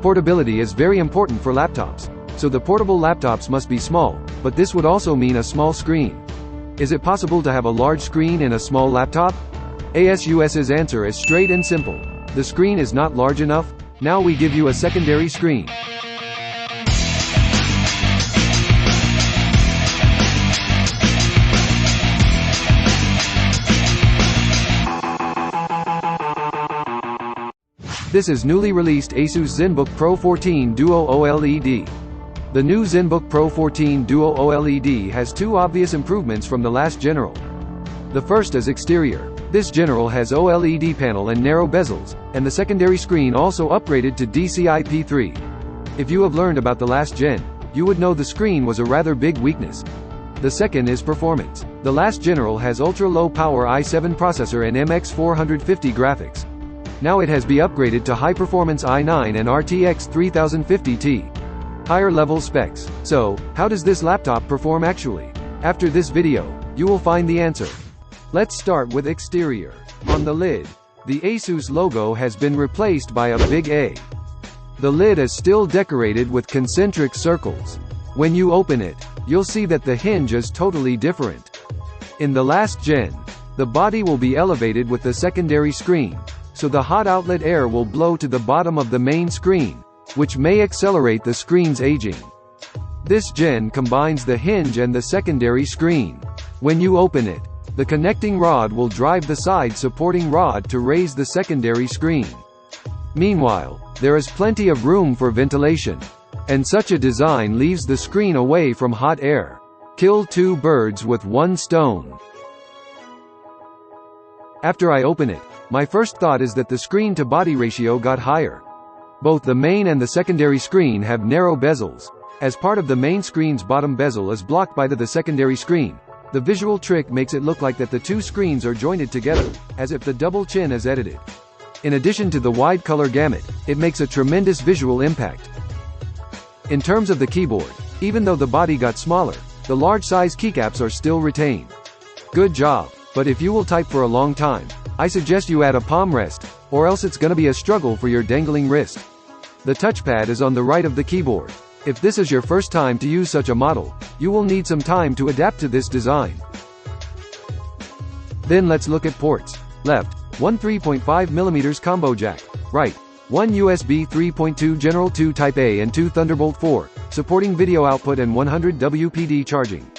Portability is very important for laptops, so the portable laptops must be small, but this would also mean a small screen. Is it possible to have a large screen in a small laptop? ASUS's answer is straight and simple. The screen is not large enough. Now we give you a secondary screen. This is newly released ASUS Zenbook Pro 14 Duo OLED. The new Zenbook Pro 14 Duo OLED has two obvious improvements from the last general. The first is exterior. This general has OLED panel and narrow bezels, and the secondary screen also upgraded to DCI-P3. If you have learned about the last gen, you would know the screen was a rather big weakness. The second is performance. The last general has ultra-low power i7 processor and MX450 graphics. Now it has been upgraded to high-performance i9 and RTX 3050 Ti. Higher level specs. So, how does this laptop perform actually? After this video, you will find the answer. Let's start with exterior. On the lid, the ASUS logo has been replaced by a big A. The lid is still decorated with concentric circles. When you open it, you'll see that the hinge is totally different. In the last gen, the body will be elevated with the secondary screen, so the hot outlet air will blow to the bottom of the main screen, which may accelerate the screen's aging. This gen combines the hinge and the secondary screen. When you open it, the connecting rod will drive the side supporting rod to raise the secondary screen. Meanwhile, there is plenty of room for ventilation, and such a design leaves the screen away from hot air. Kill two birds with one stone. After I open it, my first thought is that the screen-to-body ratio got higher. Both the main and the secondary screen have narrow bezels. As part of the main screen's bottom bezel is blocked by the secondary screen, the visual trick makes it look like that the two screens are jointed together, as if the double chin is edited. In addition to the wide color gamut, it makes a tremendous visual impact. In terms of the keyboard, even though the body got smaller, the large-size keycaps are still retained. Good job, but if you will type for a long time, I suggest you add a palm rest, or else it's gonna be a struggle for your dangling wrist. The touchpad is on the right of the keyboard. If this is your first time to use such a model, you will need some time to adapt to this design. Then let's look at ports. Left, one 3.5mm combo jack. Right, one USB 3.2 General 2 Type A and two Thunderbolt 4, supporting video output and 100 WPD charging.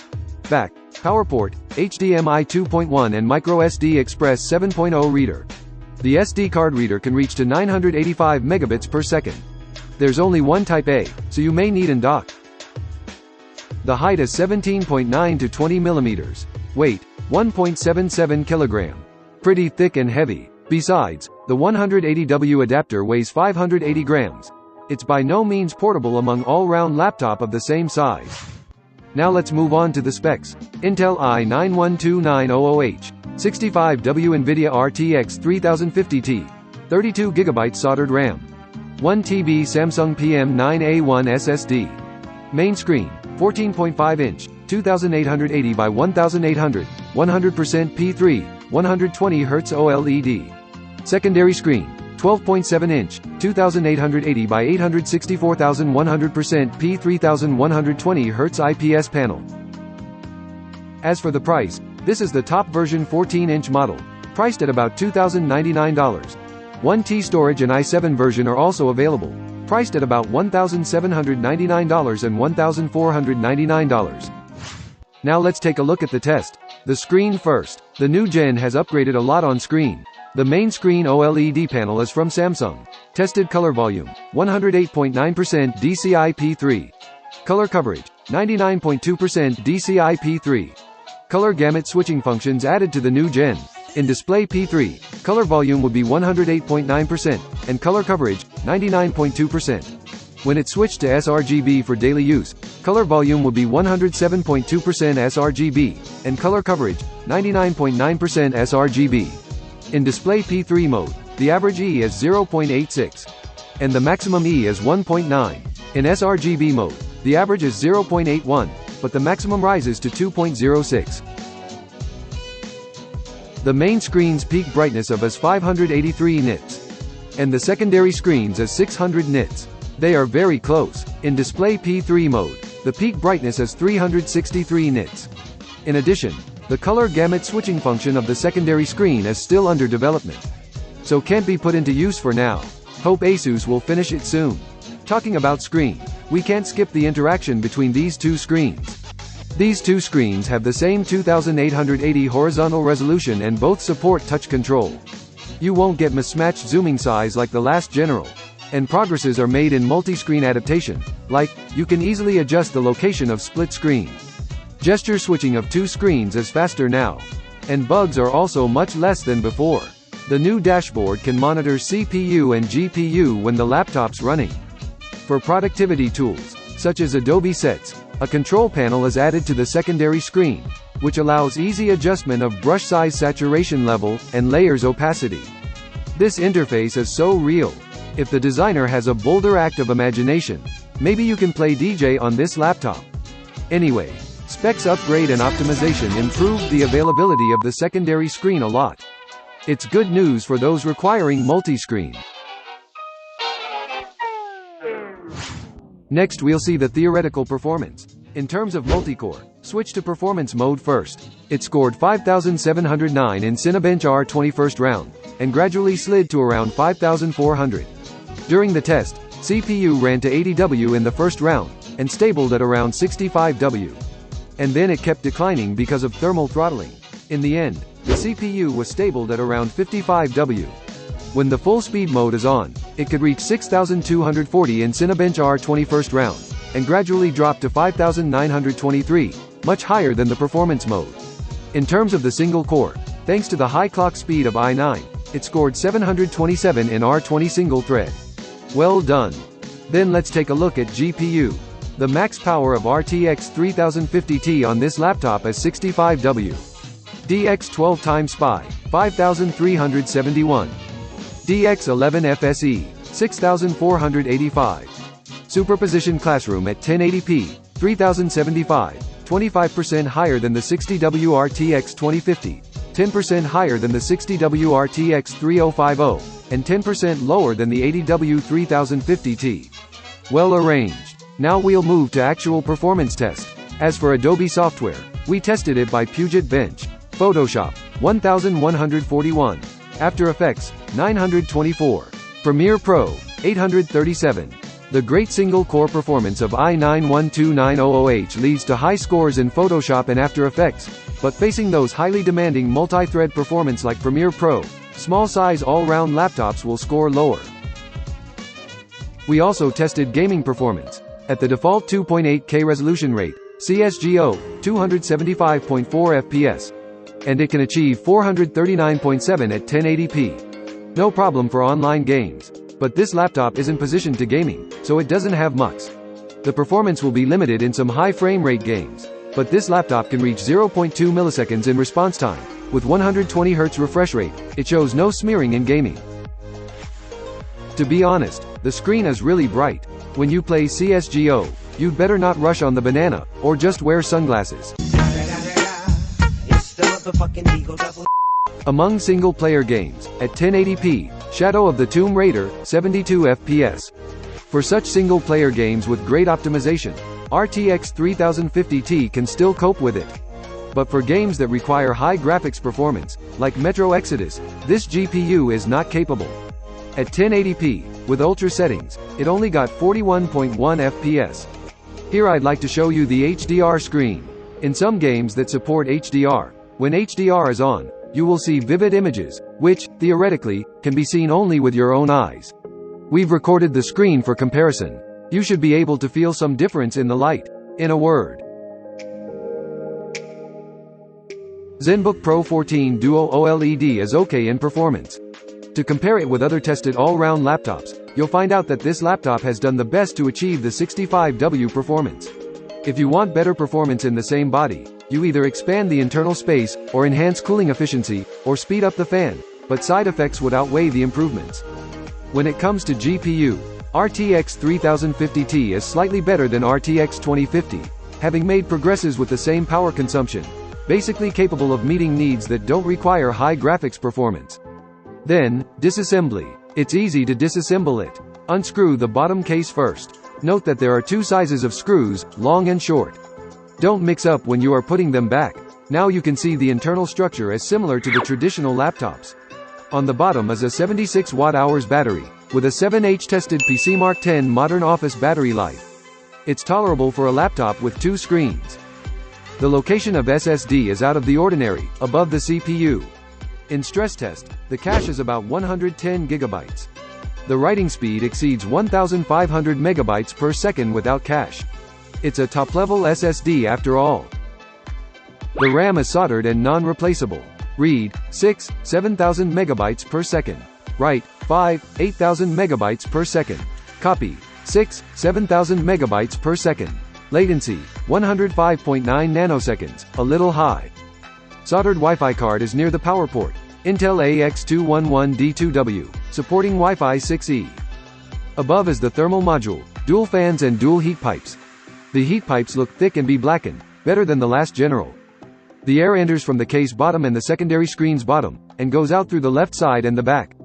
Back, power port, HDMI 2.1 and microSD Express 7.0 reader. The SD card reader can reach to 985 megabits per second. There's only one Type A, so you may need an dock. The height is 17.9 to 20 millimeters. Weight, 1.77 kilogram. Pretty thick and heavy. Besides, the 180W adapter weighs 580 grams. It's by no means portable among all-round laptop of the same size. Now let's move on to the specs. Intel i9-12900H, 65W NVIDIA RTX 3050 Ti, 32GB soldered RAM, 1TB Samsung PM9A1 SSD. Main screen, 14.5-inch, 2880 by 1800, 100% P3, 120Hz OLED. Secondary screen, 12.7-inch, 2880 by 864100% P3120Hz IPS panel. As for the price, this is the top version 14-inch model, priced at about $2,099. 1T storage and i7 version are also available, priced at about $1,799 and $1,499. Now let's take a look at the test. The screen first. The new gen has upgraded a lot on screen. The main screen OLED panel is from Samsung. Tested color volume, 108.9% DCI-P3. Color coverage, 99.2% DCI-P3. Color gamut switching functions added to the new gen. In display P3, color volume would be 108.9%, and color coverage, 99.2%. When it switched to sRGB for daily use, color volume would be 107.2% sRGB, and color coverage, 99.9% sRGB. In display P3 mode, the average E is 0.86, and the maximum E is 1.9. In sRGB mode, the average is 0.81, but the maximum rises to 2.06. The main screen's peak brightness of is 583 nits, and the secondary screen's is 600 nits. They are very close. In display P3 mode, the peak brightness is 363 nits. In addition, the color gamut switching function of the secondary screen is still under development, so can't be put into use for now. Hope ASUS will finish it soon. Talking about screen, we can't skip the interaction between these two screens. These two screens have the same 2880 horizontal resolution and both support touch control. You won't get mismatched zooming size like the last general, and progresses are made in multi-screen adaptation, like, you can easily adjust the location of split screen. Gesture switching of two screens is faster now, and bugs are also much less than before. The new dashboard can monitor CPU and GPU when the laptop's running. For productivity tools, such as Adobe Sets, a control panel is added to the secondary screen, which allows easy adjustment of brush size, saturation level, and layers opacity. This interface is so real. If the designer has a bolder act of imagination, maybe you can play DJ on this laptop. Anyway, specs upgrade and optimization improved the availability of the secondary screen a lot. It's good news for those requiring multi-screen. Next we'll see the theoretical performance. In terms of multi-core, switch to performance mode first. It scored 5,709 in Cinebench R20 first round, and gradually slid to around 5,400. During the test, CPU ran to 80W in the first round, and stabled at around 65W. And then it kept declining because of thermal throttling. In the end, the CPU was stabled at around 55W. When the full speed mode is on, it could reach 6,240 in Cinebench R20 first round, and gradually drop to 5,923, much higher than the performance mode. In terms of the single core, thanks to the high clock speed of i9, it scored 727 in R20 single thread. Well done. Then let's take a look at GPU. The max power of RTX 3050 Ti on this laptop is 65W. DX12 x SPI, 5371. DX11 FSE, 6485. Superposition Classroom at 1080p, 3075, 25% higher than the 60W RTX 2050, 10% higher than the 60W RTX 3050, and 10% lower than the 80W 3050T. Well arranged. Now we'll move to actual performance test. As for Adobe software, we tested it by Puget Bench. Photoshop, 1141. After Effects, 924. Premiere Pro, 837. The great single-core performance of i9-12900H leads to high scores in Photoshop and After Effects, but facing those highly demanding multi-thread performance like Premiere Pro, small-size all-round laptops will score lower. We also tested gaming performance. At the default 2.8K resolution rate, CSGO, 275.4 FPS. And it can achieve 439.7 at 1080p. No problem for online games. But this laptop isn't positioned to gaming, so it doesn't have mux. The performance will be limited in some high frame rate games, but this laptop can reach 0.2 milliseconds in response time. With 120Hz refresh rate, it shows no smearing in gaming. To be honest, the screen is really bright. When you play CSGO, you'd better not rush on the banana, or just wear sunglasses. Among single-player games, at 1080p, Shadow of the Tomb Raider, 72 FPS. For such single-player games with great optimization, RTX 3050 Ti can still cope with it. But for games that require high graphics performance, like Metro Exodus, this GPU is not capable. At 1080p, with ultra settings, it only got 41.1 FPS. Here I'd like to show you the HDR screen. In some games that support HDR, when HDR is on, you will see vivid images, which, theoretically, can be seen only with your own eyes. We've recorded the screen for comparison. You should be able to feel some difference in the light. In a word, Zenbook Pro 14 Duo OLED is okay in performance. To compare it with other tested all-round laptops, you'll find out that this laptop has done the best to achieve the 65W performance. If you want better performance in the same body, you either expand the internal space, or enhance cooling efficiency, or speed up the fan, but side effects would outweigh the improvements. When it comes to GPU, RTX 3050 Ti is slightly better than RTX 2050, having made progresses with the same power consumption, basically capable of meeting needs that don't require high graphics performance. Then, disassembly. It's easy to disassemble it. Unscrew the bottom case first. Note that there are two sizes of screws, long and short. Don't mix up when you are putting them back. Now you can see the internal structure is similar to the traditional laptops. On the bottom is a 76 watt-hours battery, with a 7H tested PC Mark 10 modern office battery life. It's tolerable for a laptop with two screens. The location of SSD is out of the ordinary, above the CPU. In stress test, the cache is about 110 gigabytes. The writing speed exceeds 1,500 megabytes per second without cache. It's a top-level SSD after all. The RAM is soldered and non-replaceable. Read, 6, 7,000 megabytes per second. Write, 5, 8,000 megabytes per second. Copy, 6, 7,000 megabytes per second. Latency, 105.9 nanoseconds, a little high. Soldered Wi-Fi card is near the power port. Intel AX211D2W, supporting Wi-Fi 6E. Above is the thermal module, dual fans and dual heat pipes. The heat pipes look thick and be blackened, better than the last general. The air enters from the case bottom and the secondary screen's bottom, and goes out through the left side and the back.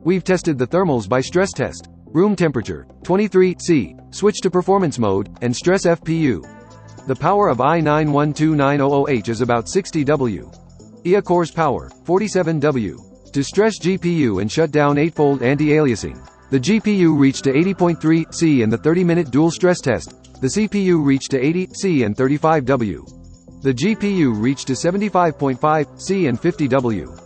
We've tested the thermals by stress test. Room temperature, 23 C, switch to performance mode, and stress FPU. The power of i9-12900H is about 60 W. IA cores power, 47 W. To stress GPU and shut down 8-fold anti-aliasing. The GPU reached to 80.3 C in the 30-minute dual stress test. The CPU reached to 80 C and 35 W. The GPU reached to 75.5 C and 50 W.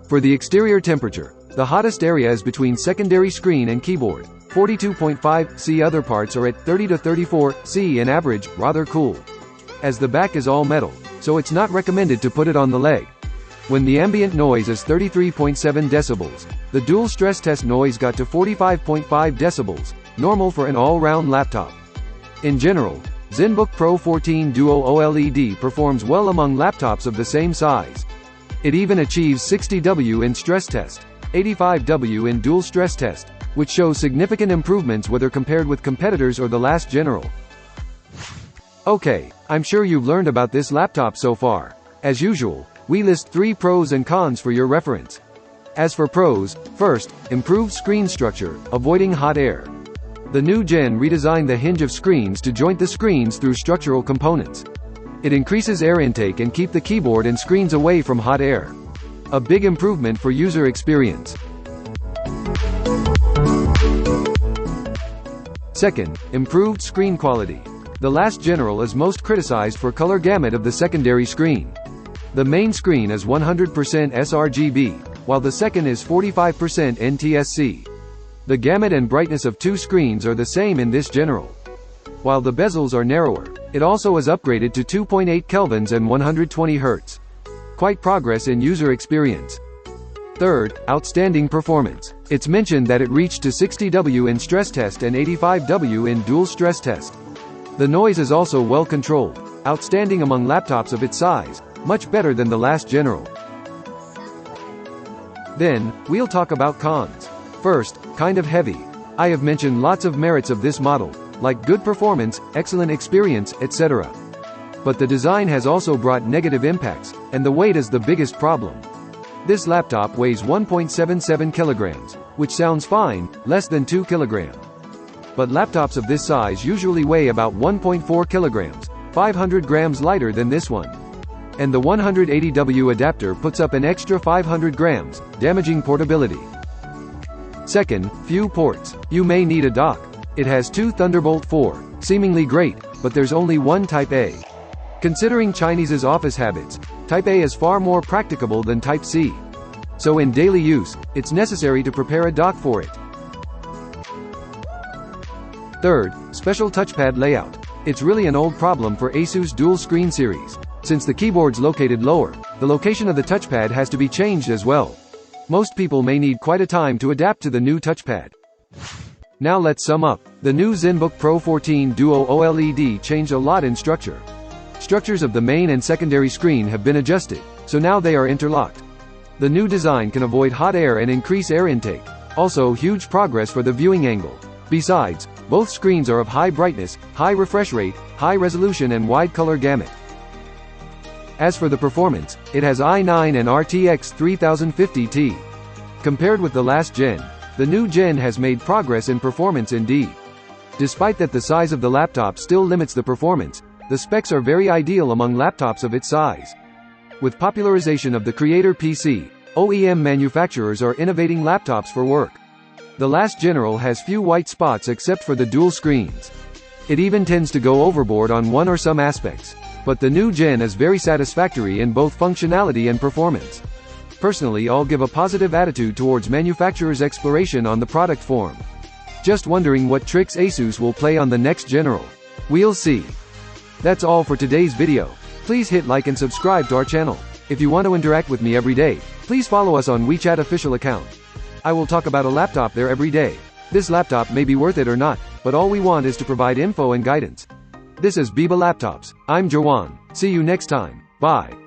For the exterior temperature, the hottest area is between secondary screen and keyboard, 42.5 C. Other parts are at 30 to 34 C and average, rather cool. As the back is all metal, so it's not recommended to put it on the leg. When the ambient noise is 33.7 decibels, the dual stress test noise got to 45.5 decibels, normal for an all-round laptop. In general, Zenbook Pro 14 Duo OLED performs well among laptops of the same size. It even achieves 60 W in stress test, 85 W in dual stress test, which shows significant improvements whether compared with competitors or the last general. Okay, I'm sure you've learned about this laptop so far. As usual, we list 3 pros and cons for your reference. As for pros, first, improved screen structure, avoiding hot air. The new gen redesigned the hinge of screens to joint the screens through structural components. It increases air intake and keep the keyboard and screens away from hot air. A big improvement for user experience. Second, improved screen quality. The last general is most criticized for color gamut of the secondary screen. The main screen is 100% sRGB, while the second is 45% NTSC. The gamut and brightness of two screens are the same in this general. While the bezels are narrower, it also is upgraded to 2.8 kelvins and 120 Hz. Quite progress in user experience. Third, outstanding performance. It's mentioned that it reached to 60 W in stress test and 85 W in dual stress test. The noise is also well controlled, outstanding among laptops of its size, much better than the last general. Then, we'll talk about cons. First, kind of heavy. I have mentioned lots of merits of this model, like good performance, excellent experience, etc. But the design has also brought negative impacts, and the weight is the biggest problem. This laptop weighs 1.77 kilograms, which sounds fine, less than 2 kilograms. But laptops of this size usually weigh about 1.4 kilograms, 500 grams lighter than this one. And the 180W adapter puts up an extra 500 grams, damaging portability. Second, few ports. You may need a dock. It has 2 Thunderbolt 4, seemingly great, but there's only one Type A. Considering Chinese's office habits, Type A is far more practicable than Type C. So in daily use, it's necessary to prepare a dock for it. Third, special touchpad layout. It's really an old problem for ASUS dual screen series. Since the keyboard's located lower, the location of the touchpad has to be changed as well. Most people may need quite a time to adapt to the new touchpad. Now let's sum up. The new Zenbook Pro 14 Duo OLED changed a lot in structure. Structures of the main and secondary screen have been adjusted, so now they are interlocked. The new design can avoid hot air and increase air intake. Also, huge progress for the viewing angle. Besides, both screens are of high brightness, high refresh rate, high resolution and wide color gamut. As for the performance, it has i9 and RTX 3050 Ti. Compared with the last gen, The new gen has made progress in performance indeed. Despite that the size of the laptop still limits the performance, the specs are very ideal among laptops of its size. With popularization of the creator PC, OEM manufacturers are innovating laptops for work. The last general has few white spots except for the dual screens. It even tends to go overboard on one or some aspects. But the new gen is very satisfactory in both functionality and performance. Personally, I'll give a positive attitude towards manufacturers' exploration on the product form. Just wondering what tricks ASUS will play on the next general. We'll see. That's all for today's video. Please hit like and subscribe to our channel. If you want to interact with me every day, please follow us on WeChat official account. I will talk about a laptop there every day. This laptop may be worth it or not, but all we want is to provide info and guidance. This is BIBA Laptops. I'm Jawan. See you next time. Bye.